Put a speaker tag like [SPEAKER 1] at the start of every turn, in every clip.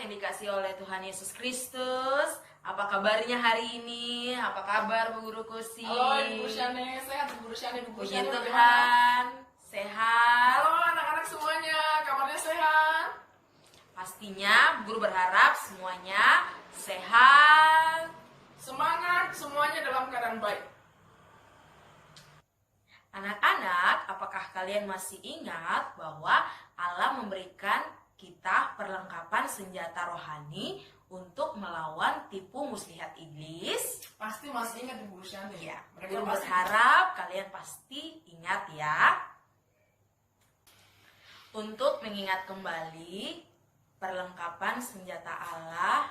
[SPEAKER 1] yang dikasihi oleh Tuhan Yesus Kristus. Apa kabarnya hari ini? Apa kabar Bu Guru Kusi?
[SPEAKER 2] Halo Ibu Syane, sehat Bu Guru Syane, Bu
[SPEAKER 1] Puji
[SPEAKER 2] Syane
[SPEAKER 1] Tuhan, sehat.
[SPEAKER 2] Halo anak-anak semuanya, kabarnya sehat?
[SPEAKER 1] Pastinya Bu Guru berharap semuanya sehat.
[SPEAKER 2] Semangat semuanya dalam keadaan baik.
[SPEAKER 1] Anak-anak, apakah kalian masih ingat bahwa Allah memberikan kita perlengkapan senjata rohani untuk melawan tipu muslihat iblis?
[SPEAKER 2] Pasti masih ingat Ibu Syane.
[SPEAKER 1] Ya,
[SPEAKER 2] Mereka
[SPEAKER 1] Guru
[SPEAKER 2] pasti
[SPEAKER 1] berharap kalian pasti ingat ya. Untuk mengingat kembali perlengkapan senjata Allah,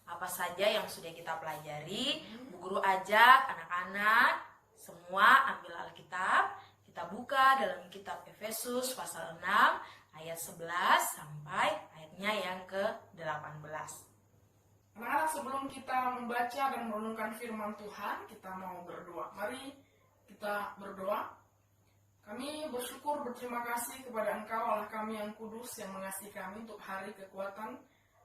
[SPEAKER 1] apa saja yang sudah kita pelajari, Bu Guru ajak anak-anak semua ambil Alkitab. Kita buka dalam kitab Efesus pasal 6 ayat 11 sampai ayatnya yang ke-18.
[SPEAKER 2] Anak-anak, sebelum kita membaca dan merenungkan firman Tuhan, kita mau berdoa. Mari kita berdoa. Kami bersyukur, berterima kasih kepada Engkau Allah kami yang kudus, yang mengasihi kami untuk hari kekuatan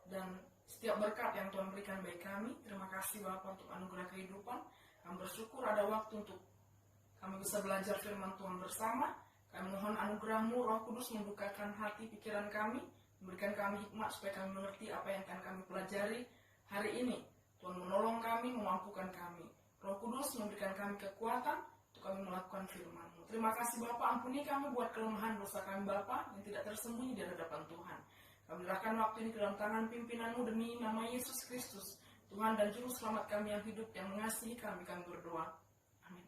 [SPEAKER 2] dan setiap berkat yang Tuhan berikan bagi kami. Terima kasih Bapa untuk anugerah kehidupan. Kami bersyukur ada waktu untuk kami bisa belajar firman Tuhan bersama. Kami mohon anugerah-Mu, Roh Kudus, membukakan hati pikiran kami, memberikan kami hikmat supaya kami mengerti apa yang akan kami pelajari hari ini. Tuhan menolong kami, memampukan kami. Roh Kudus memberikan kami kekuatan untuk kami melakukan firman-Mu. Terima kasih Bapa, ampuni kami buat kelemahan dosa kami Bapa yang tidak tersembunyi di hadapan Tuhan. Kami serahkan waktu ini ke dalam tangan pimpinan-Mu demi nama Yesus Kristus, Tuhan dan Juru Selamat kami yang hidup, yang mengasihi kami berdoa. Amin.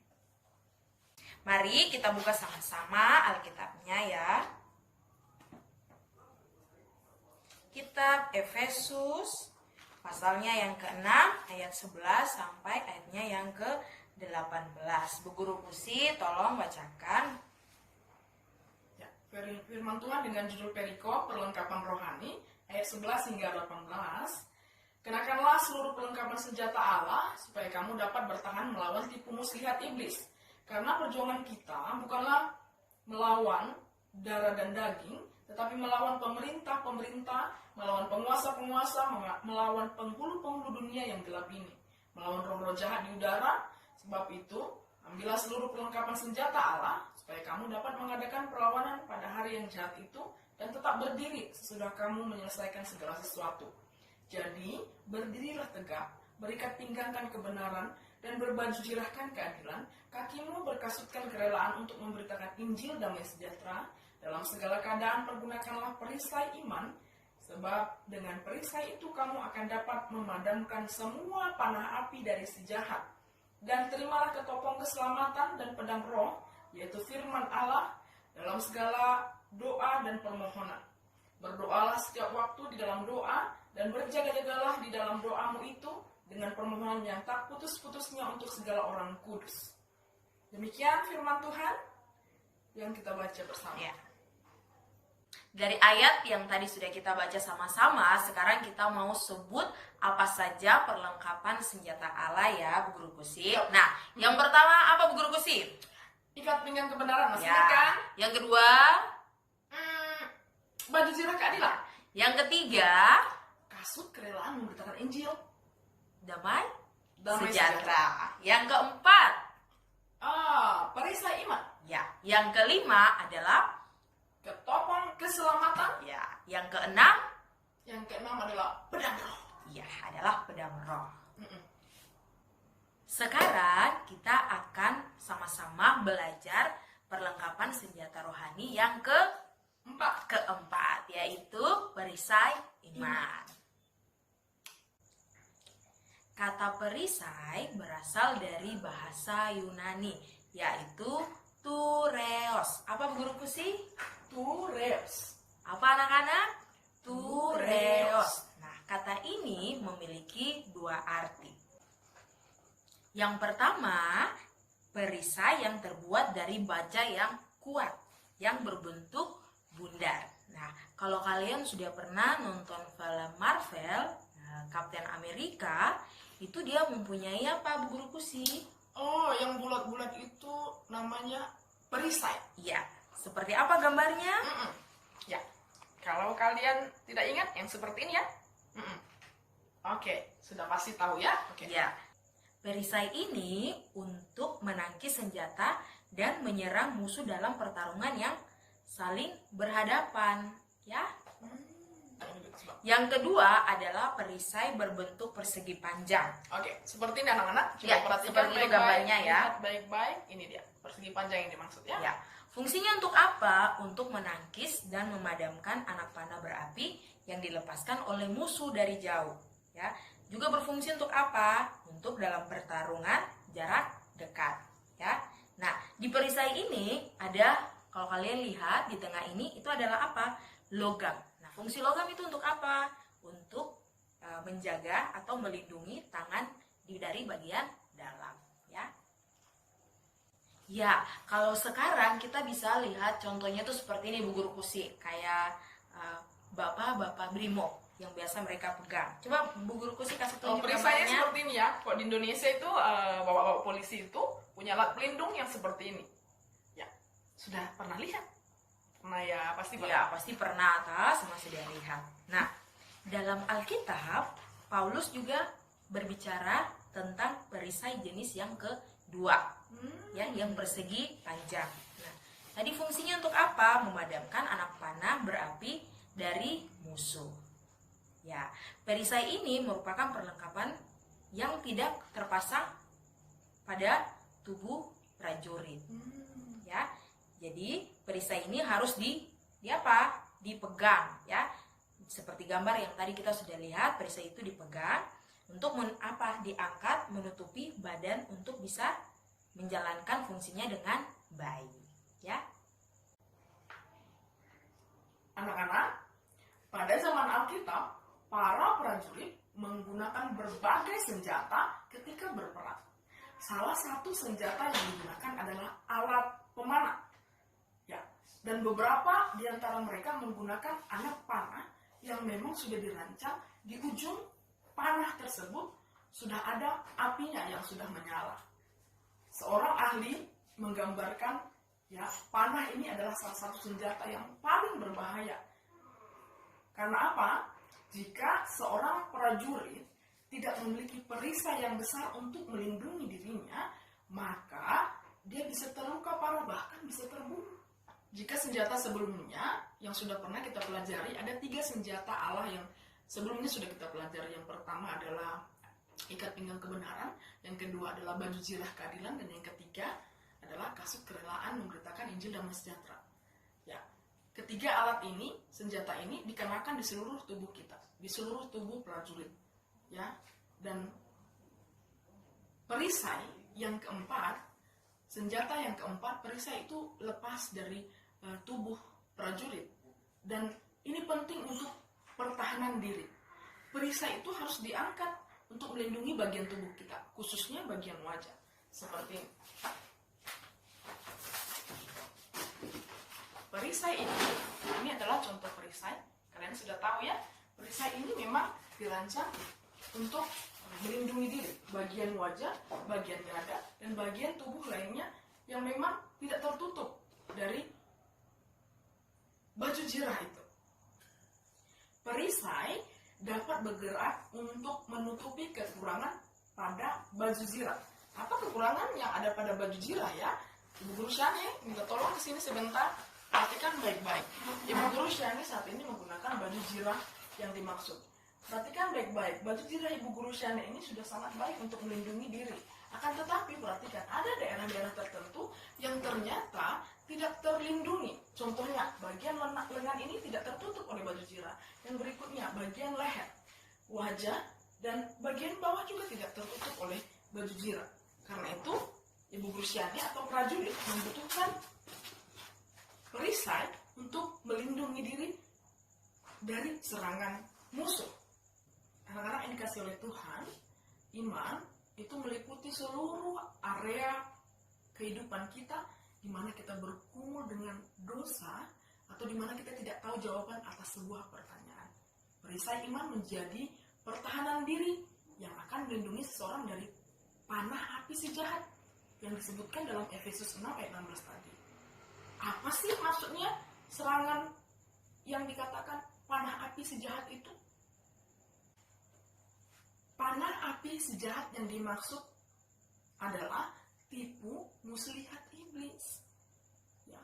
[SPEAKER 1] Mari kita buka sama-sama Alkitabnya ya. Kitab Efesus pasalnya yang ke-6 ayat 11 sampai ayatnya yang ke-18. Bu Guru Kusi tolong bacakan.
[SPEAKER 2] Ya, firman Tuhan dengan judul perikop perlengkapan rohani ayat 11 hingga 18. Kenakanlah seluruh perlengkapan senjata Allah supaya kamu dapat bertahan melawan tipu muslihat iblis. Karena perjuangan kita bukanlah melawan darah dan daging, tetapi melawan pemerintah-pemerintah, melawan penguasa-penguasa, melawan penghulu-penghulu dunia yang gelap ini, melawan roh-roh jahat di udara. Sebab itu, ambillah seluruh perlengkapan senjata Allah, supaya kamu dapat mengadakan perlawanan pada hari yang jahat itu, dan tetap berdiri sesudah kamu menyelesaikan segala sesuatu. Jadi, berdirilah tegak, berikat pinggangkan kebenaran, dan berbaju jirahkan keadilan, kakimu berkasutkan kerelaan untuk memberitakan Injil damai sejahtera. Dalam segala keadaan pergunakanlah perisai iman, sebab dengan perisai itu kamu akan dapat memadamkan semua panah api dari si jahat. Dan terimalah ketopong keselamatan dan pedang roh, yaitu firman Allah, dalam segala doa dan permohonan. Berdoalah setiap waktu di dalam doa, dan berjaga-jagalah di dalam doamu itu, dengan permohonan yang tak putus-putusnya untuk segala orang kudus. Demikian firman Tuhan yang kita baca bersama.
[SPEAKER 1] Ya. Dari ayat yang tadi sudah kita baca sama-sama, sekarang kita mau sebut apa saja perlengkapan senjata Allah ya, Bu Guru Kusi. Nah, yang pertama apa Bu Guru Kusi?
[SPEAKER 2] Ikat pinggang kebenaran, masih
[SPEAKER 1] Ya.
[SPEAKER 2] ingat kan?
[SPEAKER 1] Yang kedua,
[SPEAKER 2] Baju zirah keadilan.
[SPEAKER 1] yang ketiga,
[SPEAKER 2] Kasut kerelaan memberitakan Injil.
[SPEAKER 1] damai
[SPEAKER 2] Damai
[SPEAKER 1] sejahtera. Yang keempat,
[SPEAKER 2] Perisai iman.
[SPEAKER 1] ya, yang kelima adalah
[SPEAKER 2] Ketopong keselamatan.
[SPEAKER 1] ya, yang keenam,
[SPEAKER 2] Yang keenam adalah pedang roh.
[SPEAKER 1] ya, adalah pedang roh.
[SPEAKER 2] Mm-mm.
[SPEAKER 1] Sekarang kita akan sama-sama belajar perlengkapan senjata rohani yang keempat, yaitu perisai iman. Kata perisai berasal dari bahasa Yunani, yaitu tureos. Apa Bu Guru Kusi?
[SPEAKER 2] Tureos.
[SPEAKER 1] Apa anak-anak? Tureos. Nah, kata ini memiliki dua arti. Yang pertama, perisai yang terbuat dari baja yang kuat, yang berbentuk bundar. Nah, kalau kalian sudah pernah nonton film Marvel, Kapten Amerika, itu dia mempunyai apa, Bu Guru Kusi?
[SPEAKER 2] Oh, yang bulat-bulat itu namanya perisai.
[SPEAKER 1] Iya, seperti apa gambarnya?
[SPEAKER 2] Ya, kalau kalian tidak ingat yang seperti ini ya, Mm-mm. Oke, sudah pasti tahu ya? Oke.
[SPEAKER 1] Ya, perisai ini untuk menangkis senjata dan menyerang musuh dalam pertarungan yang saling berhadapan, ya. Yang kedua adalah perisai berbentuk persegi panjang.
[SPEAKER 2] Oke, seperti ini anak-anak. Coba
[SPEAKER 1] Ya,
[SPEAKER 2] perhatikan
[SPEAKER 1] seperti itu
[SPEAKER 2] baik-baik,
[SPEAKER 1] gambarnya ya.
[SPEAKER 2] lihat baik-baik. Ini dia, persegi panjang yang dimaksud ya.
[SPEAKER 1] Ya, fungsinya untuk apa? Untuk menangkis dan memadamkan anak panah berapi yang dilepaskan oleh musuh dari jauh. Ya, juga berfungsi untuk apa? Untuk dalam pertarungan jarak dekat. Ya, nah di perisai ini ada, kalau kalian lihat di tengah ini itu adalah apa? Logam. Nah, fungsi logam itu untuk apa? Untuk menjaga atau melindungi tangan dari bagian dalam. Ya. Ya, kalau sekarang kita bisa lihat contohnya tuh seperti ini Bu Guru Kusi, kayak bapak-bapak brimob yang biasa mereka pegang. Coba Bu Guru Kusi kasih tunjuk
[SPEAKER 2] Perisainya
[SPEAKER 1] gambarnya.
[SPEAKER 2] seperti ini ya. Kok di Indonesia itu bapak-bapak polisi itu punya alat pelindung yang seperti ini. Ya, sudah pernah lihat? Pernah ya, pasti pernah.
[SPEAKER 1] Ya, pasti pernah atas sama sudah lihat. Nah, dalam Alkitab, Paulus juga berbicara tentang perisai jenis yang kedua, ya, yang persegi panjang. Nah, tadi fungsinya untuk apa? Memadamkan anak panah berapi dari musuh. Ya, perisai ini merupakan perlengkapan yang tidak terpasang pada tubuh prajurit. Ya, jadi perisai ini harus dipegang, ya. Seperti gambar yang tadi kita sudah lihat, perisai itu dipegang untuk diangkat menutupi badan untuk bisa menjalankan fungsinya dengan baik, ya.
[SPEAKER 2] Anak-anak, pada zaman Alkitab, para prajurit menggunakan berbagai senjata ketika berperang. Salah satu senjata yang digunakan adalah alat pemanah. Ya, dan beberapa di antara mereka menggunakan anak panah yang memang sudah dirancang. Di ujung panah tersebut sudah ada apinya yang sudah menyala. Seorang ahli menggambarkan, ya, panah ini adalah salah satu senjata yang paling berbahaya. Karena apa? Jika seorang prajurit tidak memiliki perisai yang besar untuk melindungi dirinya, maka dia bisa terluka parah, bahkan bisa terbunuh. Jika senjata sebelumnya yang sudah pernah kita pelajari, ada 3 senjata Allah yang sebelumnya sudah kita pelajari. Yang pertama adalah ikat pinggang kebenaran, yang kedua adalah baju zirah keadilan, dan yang ketiga adalah kasut kerelaan memberitakan Injil damai sejahtera. Ya, ketiga alat ini, senjata ini dikenakan di seluruh tubuh kita, di seluruh tubuh prajurit. Ya, dan perisai yang keempat, senjata yang keempat, perisai itu lepas dari tubuh prajurit, dan ini penting untuk pertahanan diri. Perisai itu harus diangkat untuk melindungi bagian tubuh kita, khususnya bagian wajah, seperti ini. Perisai ini adalah contoh perisai. Kalian sudah tahu ya, perisai ini memang dirancang untuk melindungi diri, bagian wajah, bagian dada, dan bagian tubuh lainnya yang memang tidak tertutup dari baju zirah itu. Perisai dapat bergerak untuk menutupi kekurangan pada baju zirah. Apa kekurangan yang ada pada baju zirah ya? Ibu Guru Syane, minta tolong kesini sebentar. Perhatikan baik-baik. Ibu Guru Syane saat ini menggunakan baju zirah yang dimaksud. Perhatikan baik-baik. Baju zirah Ibu Guru Syane ini sudah sangat baik untuk melindungi diri. Akan tetapi perhatikan, ada daerah-daerah tertentu yang ternyata tidak terlindungi. Contohnya, bagian lengan ini tidak tertutup oleh baju zirah. Yang berikutnya, bagian leher, wajah, dan bagian bawah juga tidak tertutup oleh baju zirah. Karena itu, Ibu Guru Syane atau prajurit membutuhkan perisai untuk melindungi diri dari serangan musuh. Anak-anak yang dikasih oleh Tuhan, iman itu meliputi seluruh area kehidupan kita, di mana kita bergumul dengan dosa, atau di mana kita tidak tahu jawaban atas sebuah pertanyaan. Perisai iman menjadi pertahanan diri yang akan melindungi seseorang dari panah api si jahat yang disebutkan dalam Efesus 6 ayat 16 tadi. Apa sih maksudnya serangan yang dikatakan panah api si jahat itu? Panah api sejahat yang dimaksud adalah tipu muslihat iblis. Ya,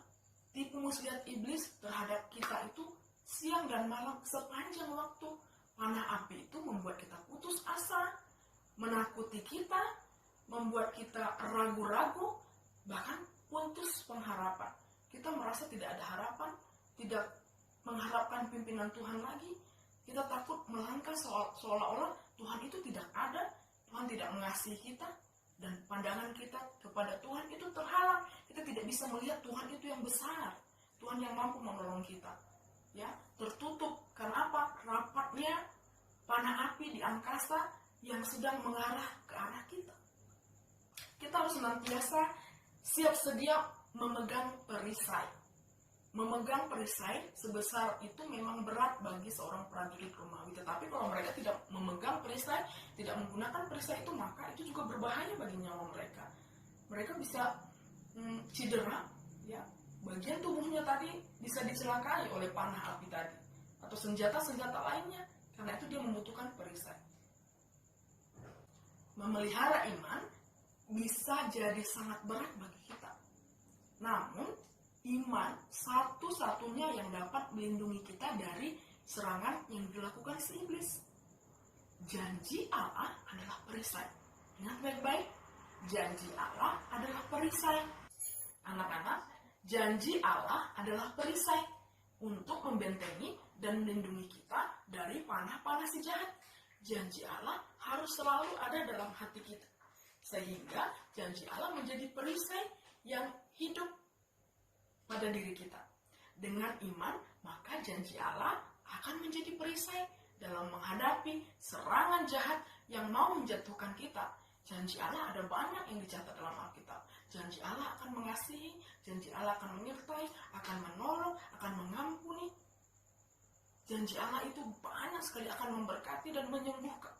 [SPEAKER 2] tipu muslihat iblis terhadap kita itu siang dan malam sepanjang waktu. Panah api itu membuat kita putus asa, menakuti kita, membuat kita ragu-ragu, bahkan putus pengharapan. Kita merasa tidak ada harapan, tidak mengharapkan pimpinan Tuhan lagi. Kita takut melangkah seolah-olah Tuhan itu tidak ada, Tuhan tidak mengasihi kita, dan pandangan kita kepada Tuhan itu terhalang. Kita tidak bisa melihat Tuhan itu yang besar, Tuhan yang mampu menolong kita. Ya, tertutup karena apa? Rapatnya panah api di angkasa yang sedang mengarah ke arah kita. Kita harus senantiasa siap sedia memegang perisai. Memegang perisai sebesar itu memang berat bagi seorang prajurit Romawi. Tetapi kalau mereka tidak memegang perisai, tidak menggunakan perisai itu, maka itu juga berbahaya bagi nyawa mereka. Mereka bisa cedera, ya, bagian tubuhnya tadi bisa dicelakai oleh panah api tadi, atau senjata-senjata lainnya. Karena itu dia membutuhkan perisai. Memelihara iman bisa jadi sangat berat bagi kita. Namun, iman satu-satunya yang dapat melindungi kita dari serangan yang dilakukan si iblis. Janji Allah adalah perisai. Ingat baik-baik, janji Allah adalah perisai. Anak-anak, janji Allah adalah perisai untuk membentengi dan melindungi kita dari panah-panah si jahat. Janji Allah harus selalu ada dalam hati kita, sehingga janji Allah menjadi perisai yang hidup pada diri kita. Dengan iman, maka janji Allah akan menjadi perisai dalam menghadapi serangan jahat yang mau menjatuhkan kita. Janji Allah ada banyak yang dicatat dalam Alkitab. Janji Allah akan mengasihi, janji Allah akan menyertai, akan menolong, akan mengampuni. Janji Allah itu banyak sekali, akan memberkati dan menyembuhkan.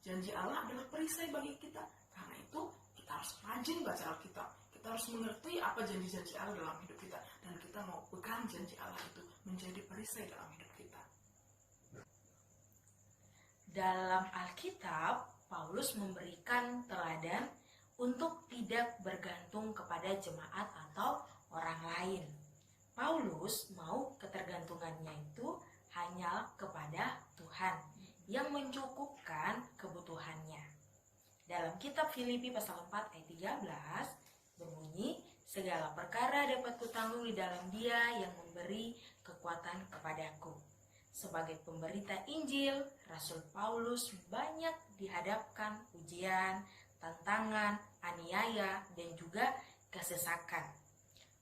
[SPEAKER 2] Janji Allah adalah perisai bagi kita. Karena itu, kita harus rajin baca Alkitab. Kita harus mengerti apa janji-janji Allah dalam hidup kita. Dan kita mau pegang janji Allah itu menjadi perisai dalam hidup kita.
[SPEAKER 1] Dalam Alkitab, Paulus memberikan teladan untuk tidak bergantung kepada jemaat atau orang lain. Paulus mau ketergantungannya itu hanya kepada Tuhan yang mencukupkan kebutuhannya. Dalam kitab Filipi pasal 4 ayat 13 berbunyi, segala perkara dapat kutanggung di dalam Dia yang memberi kekuatan kepadaku. Sebagai pemberita Injil, Rasul Paulus banyak dihadapkan ujian, tantangan, aniaya, dan juga kesesakan.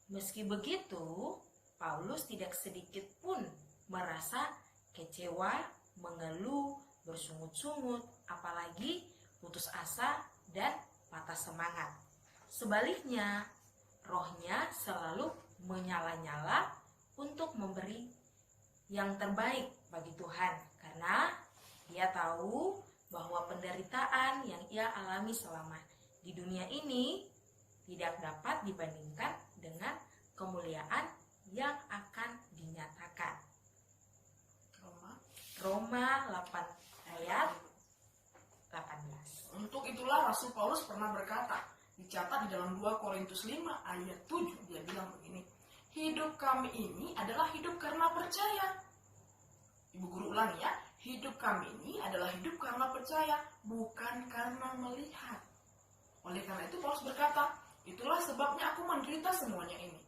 [SPEAKER 1] Meski begitu, Paulus tidak sedikit pun merasa kecewa, mengeluh, bersungut-sungut, apalagi putus asa dan patah semangat. Sebaliknya, rohnya selalu menyala-nyala untuk memberi yang terbaik bagi Tuhan, karena dia tahu bahwa penderitaan yang ia alami selama di dunia ini tidak dapat dibandingkan dengan kemuliaan yang akan dinyatakan. Roma 8 ayat 18.
[SPEAKER 2] Untuk itulah Rasul Paulus pernah berkata, dicatat di dalam 2 Korintus 5 ayat 7, dia bilang begini, hidup kami ini adalah hidup karena percaya. Ibu guru ulangi ya, hidup kami ini adalah hidup karena percaya, bukan karena melihat. Oleh karena itu Paulus berkata, itulah sebabnya aku menderita semuanya ini.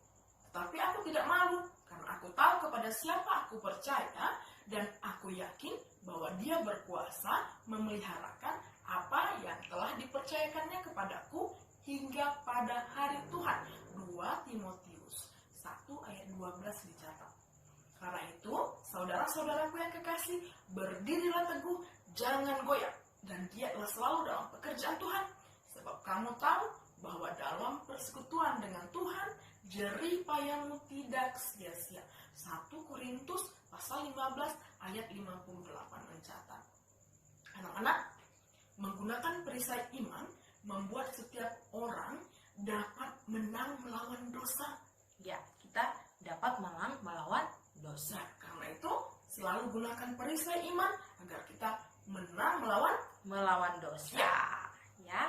[SPEAKER 2] Tetapi aku tidak malu, karena aku tahu kepada siapa aku percaya, dan aku yakin bahwa Dia berkuasa memeliharakan apa yang telah dipercayakannya kepadaku hingga pada hari Tuhan. 2 Timotius 1 ayat 12 dicatat. Karena itu, saudara-saudaraku yang kekasih, berdirilah teguh, jangan goyah, dan giatlah selalu dalam pekerjaan Tuhan. Sebab kamu tahu bahwa dalam persekutuan dengan Tuhan, jerih payahmu tidak sia-sia. 1 Korintus pasal 15 ayat 58 mencatat. Anak-anak, menggunakan perisai iman membuat setiap orang dapat menang melawan dosa.
[SPEAKER 1] Ya, kita dapat menang melawan dosa.
[SPEAKER 2] Karena itu, selalu gunakan perisai iman agar kita menang
[SPEAKER 1] melawan dosa. Ya.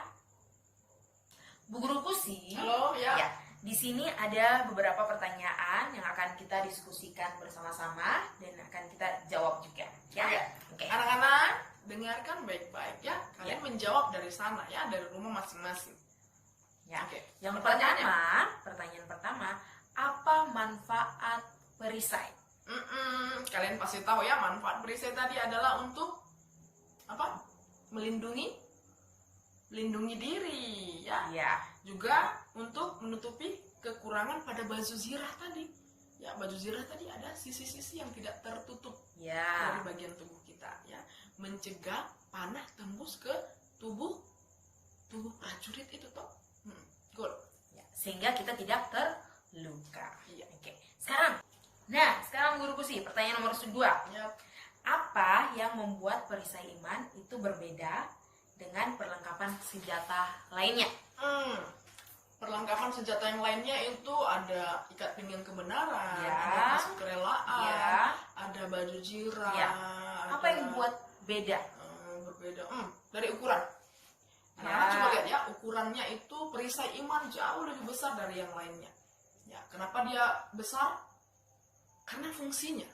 [SPEAKER 1] Bu Guru Kusi.
[SPEAKER 2] Halo, ya.
[SPEAKER 1] Ya. Di sini ada beberapa pertanyaan yang akan kita diskusikan bersama-sama dan akan kita jawab juga. Ya. Oke.
[SPEAKER 2] Anak-anak, dengarkan baik-baik ya. Kalian menjawab dari sana ya, dari rumah masing-masing.
[SPEAKER 1] Ya.
[SPEAKER 2] Oke.
[SPEAKER 1] Yang
[SPEAKER 2] Pertanyaannya?
[SPEAKER 1] pertanyaan pertama, apa manfaat perisai?
[SPEAKER 2] Kalian pasti tahu ya, manfaat perisai tadi adalah untuk apa? Melindungi diri ya.
[SPEAKER 1] Ya.
[SPEAKER 2] Juga untuk menutupi kekurangan pada baju zirah tadi. Ya, baju zirah tadi ada sisi-sisi yang tidak tertutup
[SPEAKER 1] Ya.
[SPEAKER 2] dari bagian tubuh kita ya. Mencegah panah tembus ke tubuh prajurit itu toh. Good.
[SPEAKER 1] Ya, sehingga kita tidak terluka.
[SPEAKER 2] Iya.
[SPEAKER 1] Oke. Sekarang Guru Kusi, pertanyaan nomor 2.
[SPEAKER 2] Ya.
[SPEAKER 1] Apa yang membuat perisai iman itu berbeda dengan perlengkapan senjata lainnya?
[SPEAKER 2] Perlengkapan senjata yang lainnya itu ada ikat pinggang kebenaran,
[SPEAKER 1] Ya.
[SPEAKER 2] ada kasut kerelaan,
[SPEAKER 1] Ya.
[SPEAKER 2] ada baju zirah.
[SPEAKER 1] Ya. Apa yang membuat beda?
[SPEAKER 2] Berbeda? Dari ukuran.
[SPEAKER 1] Ya.
[SPEAKER 2] Anak-anak coba lihat ya, ukurannya itu perisai iman jauh lebih besar dari yang lainnya. Ya, kenapa dia besar? Karena fungsinya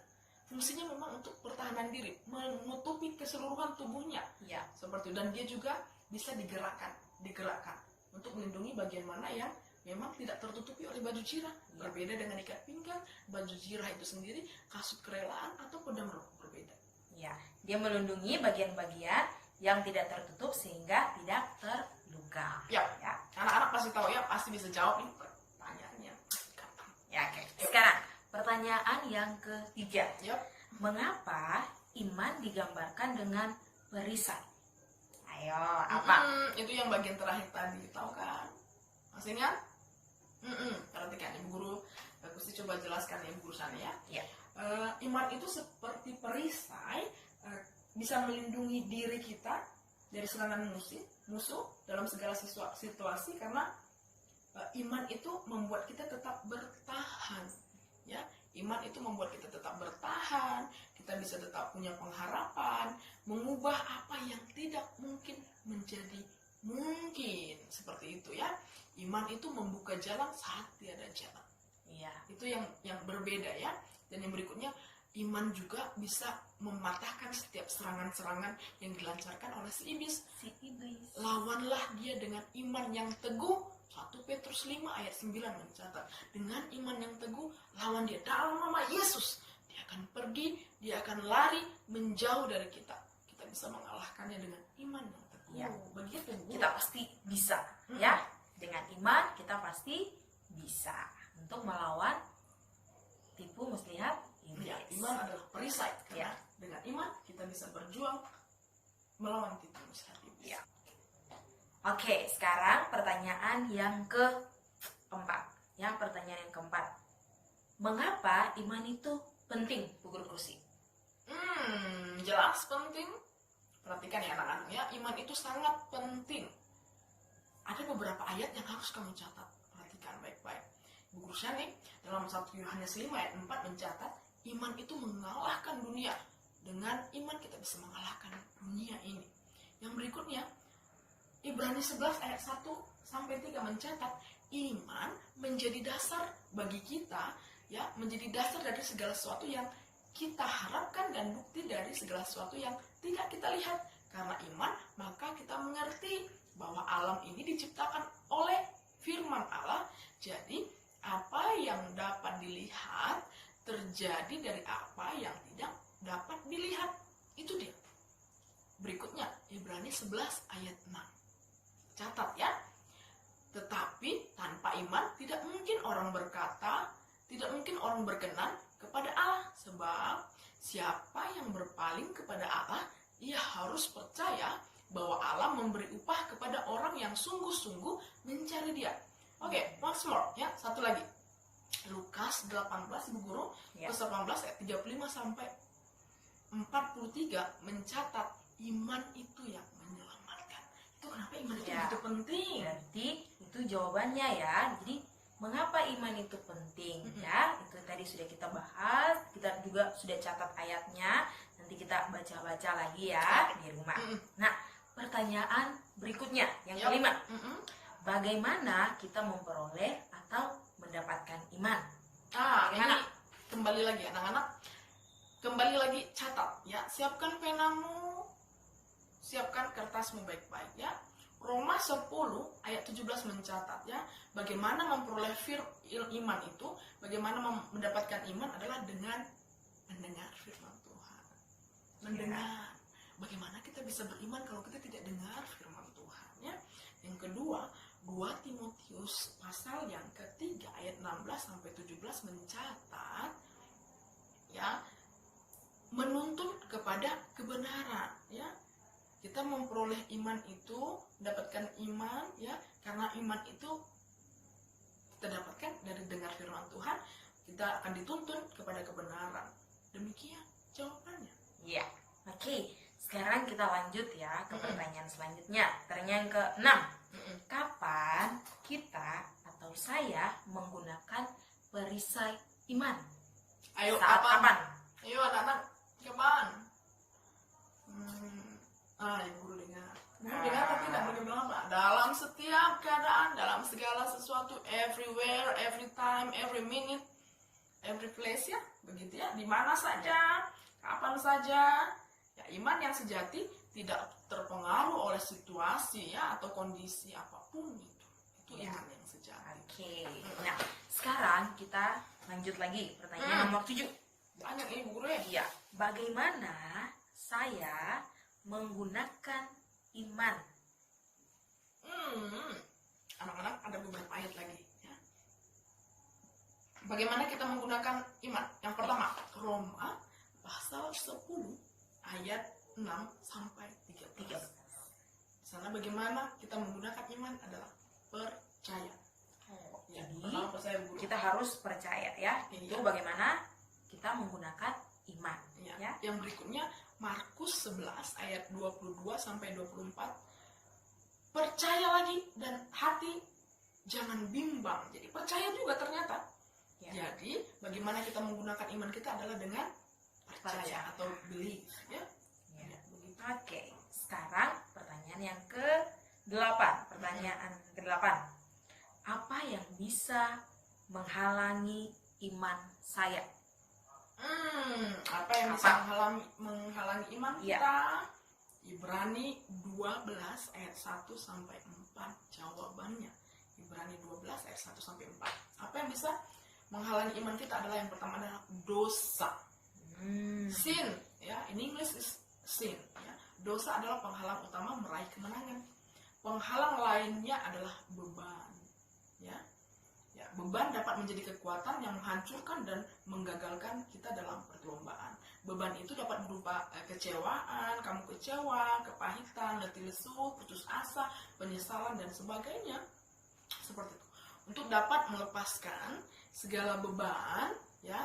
[SPEAKER 2] memang untuk pertahanan diri, menutupi keseluruhan tubuhnya.
[SPEAKER 1] Ya.
[SPEAKER 2] Seperti itu. Dan dia juga bisa digerakkan untuk melindungi bagian mana yang memang tidak tertutupi oleh baju zirah. Berbeda dengan ikat pinggang, baju zirah itu sendiri, kasut kerelaan atau pedang roh berbeda.
[SPEAKER 1] Ya, dia melindungi bagian-bagian yang tidak tertutup sehingga tidak terluka.
[SPEAKER 2] Ya.
[SPEAKER 1] Ya.
[SPEAKER 2] Anak-anak pasti tahu ya, pasti bisa jawab ini pertanyaannya.
[SPEAKER 1] Ya, oke. Sekarang pertanyaan yang ketiga.
[SPEAKER 2] Yap.
[SPEAKER 1] Mengapa iman digambarkan dengan perisai? Ayo, apa?
[SPEAKER 2] Itu yang bagian terakhir tadi, tahu kan? Masih ingat? Perhatikan Ibu Guru, Gusti coba jelaskan ya Ibu Guru sana ya.
[SPEAKER 1] Ya.
[SPEAKER 2] Iman itu seperti perisai, bisa melindungi diri kita dari serangan musuh dalam segala situasi karena iman itu membuat kita tetap bertahan. Ya, iman itu membuat kita tetap bertahan, kita bisa tetap punya pengharapan, mengubah apa yang tidak mungkin menjadi mungkin, seperti itu ya. Iman itu membuka jalan saat tiada jalan.
[SPEAKER 1] Iya.
[SPEAKER 2] Itu yang berbeda ya. Dan yang berikutnya, iman juga bisa mematahkan setiap serangan-serangan yang dilancarkan oleh si iblis. Lawanlah dia dengan iman yang teguh. 1 Petrus 5 ayat 9 mencatat, dengan iman yang teguh lawan dia dalam nama Yesus. Dia akan pergi, dia akan lari menjauh dari kita. Kita bisa mengalahkannya dengan iman yang teguh.
[SPEAKER 1] Ya.
[SPEAKER 2] Begitu Bu.
[SPEAKER 1] Kita pasti bisa, ya. Dengan iman kita pasti bisa untuk melawan tipu muslihat iblis.
[SPEAKER 2] Ya, iman adalah perisai.
[SPEAKER 1] Ya.
[SPEAKER 2] Karena dengan iman kita bisa berjuang melawan tipu muslihat iblis.
[SPEAKER 1] Ya. Oke, sekarang pertanyaan yang keempat. Mengapa iman itu penting, Bu Guru Kusi?
[SPEAKER 2] Jelas penting. Perhatikan ya anak-anak ya, iman itu sangat penting. Ada beberapa ayat yang harus kamu catat. Perhatikan baik-baik. Bu Guru Shani dalam 1 Yohanes 5 ayat 4 mencatat, iman itu mengalahkan dunia. Dengan iman kita bisa mengalahkan dunia ini. Yang berikutnya, Ibrani 11 ayat 1 sampai 3 mencatat, iman menjadi dasar bagi kita, ya, menjadi dasar dari segala sesuatu yang kita harapkan dan bukti dari segala sesuatu yang tidak kita lihat. Karena iman, maka kita mengerti bahwa alam ini diciptakan oleh firman Allah. Jadi, apa yang dapat dilihat terjadi dari apa yang tidak dapat dilihat. Itu dia. Berikutnya, Ibrani 11 ayat 6. Catat ya. Tetapi tanpa iman tidak mungkin orang berkata, tidak mungkin orang berkenan kepada Allah. Sebab siapa yang berpaling kepada Allah, ia harus percaya bahwa Allah memberi upah kepada orang yang sungguh-sungguh mencari dia. Oke, once more ya, satu lagi. Lukas 18 Ibu Guru,
[SPEAKER 1] Ya.
[SPEAKER 2] Lukas 18 ayat 35 sampai 43 mencatat iman itu yang menyelamatkan. Itu kenapa iman itu
[SPEAKER 1] Ya.
[SPEAKER 2] begitu penting?
[SPEAKER 1] Berarti itu jawabannya ya. Jadi mengapa iman itu penting ya? Itu tadi sudah kita bahas. Kita juga sudah catat ayatnya. Nanti kita kita baca-baca lagi ya di rumah. Nah, pertanyaan berikutnya yang kelima. Bagaimana kita memperoleh atau mendapatkan iman?
[SPEAKER 2] Ini kembali lagi anak-anak. Kembali lagi catat ya. Siapkan penamu, siapkan kertasmu baik-baik ya. Roma 10 ayat 17 mencatat ya, bagaimana memperoleh iman itu, bagaimana mendapatkan iman adalah dengan mendengar firman Tuhan. Mendengar. Bagaimana kita bisa beriman kalau kita tidak dengar firman Tuhan ya. Yang kedua, 2 Timotius pasal yang ketiga ayat 16 sampai 17 mencatat ya, menuntun kepada kebenaran ya. Kita memperoleh iman itu, mendapatkan iman ya, karena iman itu kita dapatkan dari dengar firman Tuhan, kita akan dituntun kepada kebenaran. Demikian jawabannya.
[SPEAKER 1] Iya. Oke, sekarang kita lanjut ya ke pertanyaan selanjutnya. Pertanyaan ke-6. Kapan kita atau saya menggunakan perisai iman?
[SPEAKER 2] Ayo,
[SPEAKER 1] Saat kapan?
[SPEAKER 2] Ayo anak-anak, kapan? Ibu guru dengar. Dengar tapi tidak bagaimana Pak? Dalam setiap keadaan, dalam segala sesuatu, everywhere, every time, every minute, every place ya, begitu ya. Di mana saja, kapan saja. Ya, iman yang sejati tidak terpengaruh oleh situasi ya atau kondisi apapun itu. Itu
[SPEAKER 1] Ya.
[SPEAKER 2] iman yang sejati.
[SPEAKER 1] Oke. Nah, sekarang kita lanjut lagi pertanyaan nomor 7.
[SPEAKER 2] Banyak ini Bu Guru ya.
[SPEAKER 1] Iya. Bagaimana saya menggunakan iman?
[SPEAKER 2] Anak-anak ada beberapa ayat lagi ya. Bagaimana kita menggunakan iman? Yang pertama, Roma pasal 10 ayat 6 sampai 13. Di sana bagaimana kita menggunakan iman adalah percaya. Ya,
[SPEAKER 1] Jadi
[SPEAKER 2] pertama percaya Bu Guru.
[SPEAKER 1] kita harus percaya ya.
[SPEAKER 2] Iya.
[SPEAKER 1] Itu bagaimana kita menggunakan iman. Ya.
[SPEAKER 2] Yang berikutnya Markus 11 ayat 22 sampai 24. Percaya lagi dan hati jangan bimbang. Jadi percaya juga ternyata.
[SPEAKER 1] Ya.
[SPEAKER 2] Jadi bagaimana kita menggunakan iman kita adalah dengan percaya atau belief ya.
[SPEAKER 1] Ya.
[SPEAKER 2] Begitu.
[SPEAKER 1] Oke, sekarang pertanyaan yang ke-8. Pertanyaan ke-8. Apa yang bisa menghalangi iman saya?
[SPEAKER 2] Apa yang bisa menghalangi iman
[SPEAKER 1] Iya.
[SPEAKER 2] kita? Ibrani 12 ayat 1 sampai 4 jawabannya. Ibrani 12 ayat 1 sampai 4. Apa yang bisa menghalangi iman kita adalah yang pertama adalah dosa. Sin, ya, in English is sin. Ya. Dosa adalah penghalang utama meraih kemenangan. Penghalang lainnya adalah beban. Ya. Ya, beban dapat menjadi kekuatan yang menghancurkan dan menggagalkan kita dalam perlombaan. Beban itu dapat berupa kecewaan, kamu kecewa, kepahitan, letih lesu, putus asa, penyesalan dan sebagainya. Seperti itu. Untuk dapat melepaskan segala beban, ya,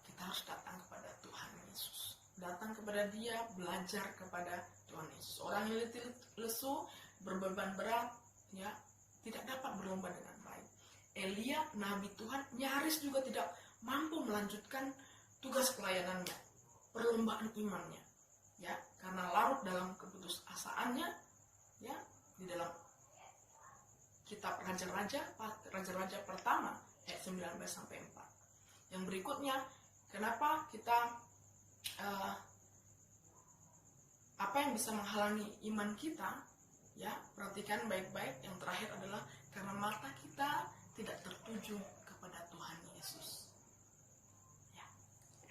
[SPEAKER 2] kita harus datang kepada Tuhan Yesus. Datang kepada Dia, belajar kepada Tuhan Yesus. Orang yang letih lesu, berbeban berat, ya, tidak dapat berlomba dengan baik. Elia, nabi Tuhan, nyaris juga tidak mampu melanjutkan tugas pelayanannya, perlombaan imannya, ya, karena larut dalam keputusasaannya, ya, di dalam kitab Raja-Raja pertama ayat 19 sampai 4. Yang berikutnya, kenapa kita apa yang bisa menghalangi iman kita? Ya, perhatikan baik-baik. Yang terakhir adalah karena mata kita tidak tertuju kepada Tuhan Yesus. Ya.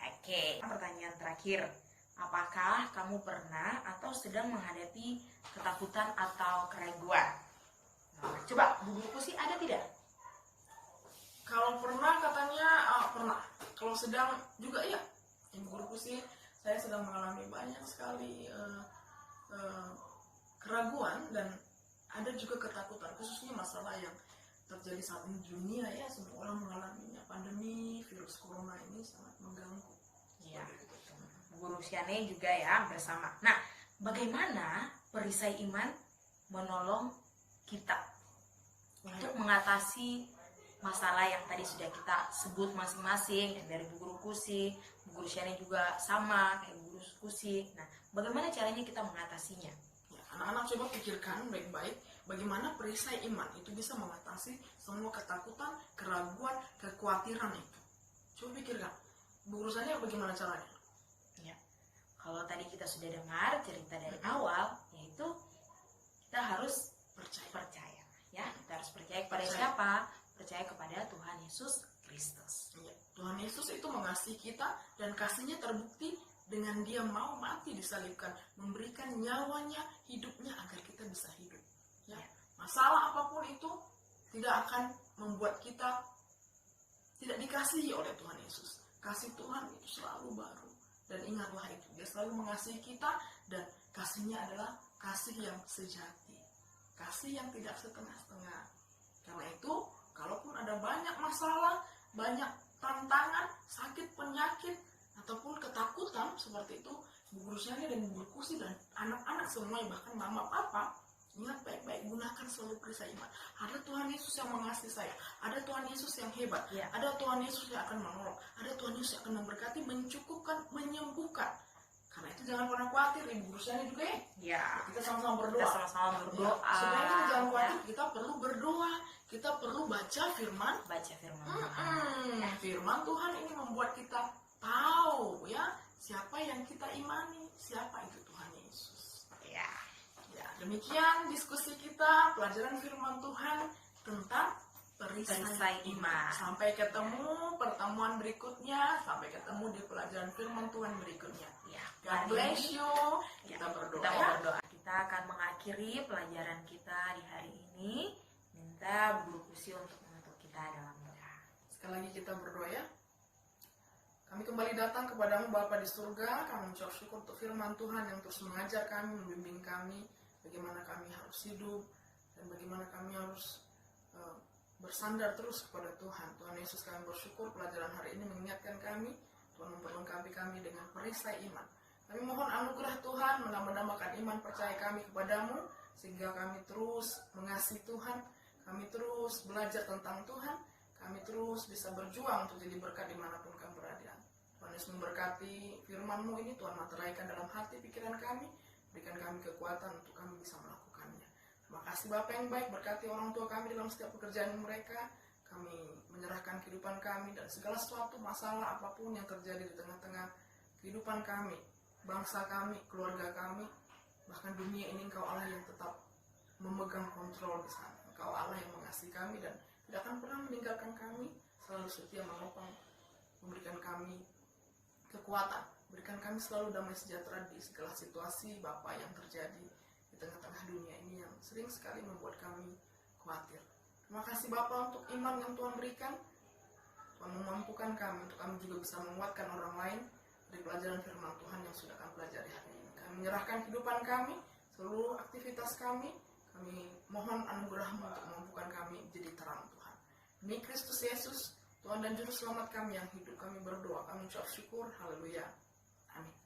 [SPEAKER 1] Oke, pertanyaan terakhir. Apakah kamu pernah atau sedang menghadapi ketakutan atau keraguan? Nah, coba, Bu Guruku sih ada tidak?
[SPEAKER 2] Kalau pernah katanya pernah. Kalau sedang juga iya. Ibu guruku sih, saya sedang mengalami banyak sekali keraguan dan ada juga ketakutan, khususnya masalah yang terjadi saat ini di dunia ya, semua orang mengalaminya. Pandemi virus corona ini sangat mengganggu.
[SPEAKER 1] Iya. Guru Siane juga ya bersama. Nah, bagaimana perisai iman menolong kita untuk mengatasi masalah yang tadi sudah kita sebut masing-masing. Yang dari Bu Guru Kusi, Bu Guru Shani juga sama kayak Bu Guru Kusi. Nah, bagaimana caranya kita mengatasinya?
[SPEAKER 2] Ya, anak-anak coba pikirkan baik-baik bagaimana perisai iman itu bisa mengatasi semua ketakutan, keraguan, kekhawatiran itu. Coba pikirkan, Bu Guru Shani bagaimana caranya?
[SPEAKER 1] Ya, kalau tadi kita sudah dengar cerita dari awal, yaitu kita harus percaya. Ya, kita harus percaya kepada siapa? Percaya kepada Tuhan Yesus Kristus.
[SPEAKER 2] Ya, Tuhan Yesus itu mengasihi kita dan kasihnya terbukti dengan Dia mau mati disalibkan, memberikan nyawanya, hidupnya agar kita bisa hidup. Ya, masalah apapun itu tidak akan membuat kita tidak dikasihi oleh Tuhan Yesus. Kasih Tuhan itu selalu baru. Dan ingatlah itu, Dia selalu mengasihi kita dan kasihnya adalah kasih yang sejati. Kasih yang tidak setengah-setengah. Karena itu, kalaupun ada banyak masalah, banyak tantangan, sakit, penyakit, ataupun ketakutan seperti itu, Bu Guru Shani dan Bu Guru Kusi dan anak-anak semuanya, bahkan mama papa, ingat baik-baik, gunakan selalu perisai iman. Ada Tuhan Yesus yang mengasihi saya, ada Tuhan Yesus yang hebat, ada Tuhan Yesus yang akan menolong, ada Tuhan Yesus yang akan memberkati, mencukupkan, menyembuhkan. Karena itu jangan pernah khawatir, Ibu Guru Shani juga
[SPEAKER 1] Ya.
[SPEAKER 2] Kita sama-sama berdoa.
[SPEAKER 1] Kita sama-sama berdoa.
[SPEAKER 2] Ya, supaya kita jangan khawatir, kita perlu berdoa, kita perlu baca firman. Firman Tuhan ini membuat kita tahu ya siapa yang kita imani, siapa itu Tuhan Yesus.
[SPEAKER 1] Ya.
[SPEAKER 2] Ya, demikian diskusi kita pelajaran firman Tuhan tentang perisai iman. Sampai ketemu pertemuan berikutnya, sampai ketemu di pelajaran firman Tuhan berikutnya.
[SPEAKER 1] Ya,
[SPEAKER 2] God bless you. Kita berdoa.
[SPEAKER 1] Kita mau berdoa. Kita akan mengakhiri pelajaran kita di hari ini. Minta Bu Guru Kusi untuk menutup kita dalam doa.
[SPEAKER 2] Sekali lagi kita berdoa ya. Kami kembali datang kepadamu Bapa di surga. Kami mengucap syukur untuk firman Tuhan yang terus mengajar kami, membimbing kami bagaimana kami harus hidup dan bagaimana kami harus bersandar terus kepada Tuhan. Tuhan Yesus, kami bersyukur pelajaran hari ini mengingatkan kami. Tuhan memperlengkapi kami dengan perisai iman. Kami mohon anugerah Tuhan menambah-nambahkan iman percaya kami kepadamu, sehingga kami terus mengasihi Tuhan, kami terus belajar tentang Tuhan, kami terus bisa berjuang untuk jadi berkat dimanapun kami berada. Tuhan Yesus memberkati firman-Mu ini, Tuhan materaikan dalam hati pikiran kami, berikan kami kekuatan untuk kami bisa melakukannya. Terima kasih Bapa yang baik, berkati orang tua kami dalam setiap pekerjaan mereka. Kami menyerahkan kehidupan kami dan segala sesuatu masalah apapun yang terjadi di tengah-tengah kehidupan kami, bangsa kami, keluarga kami, bahkan dunia ini Engkau Allah yang tetap memegang kontrol di sana. Engkau Allah yang mengasihi kami dan tidak akan pernah meninggalkan kami, selalu setia menopang, memberikan kami kekuatan, berikan kami selalu damai sejahtera di segala situasi Bapa yang terjadi di tengah-tengah dunia ini yang sering sekali membuat kami khawatir. Terima kasih Bapa untuk iman yang Tuhan berikan. Tuhan memampukan kami untuk kami juga bisa menguatkan orang lain dari pelajaran firman Tuhan yang sudah kami pelajari hari ini. Kami menyerahkan kehidupan kami, seluruh aktivitas kami mohon anugerah-Mu untuk memampukan kami jadi terang Tuhan. Demi Kristus Yesus, Tuhan dan Juru Selamat kami yang hidup, kami berdoa, kami ucap syukur, haleluya. Amin.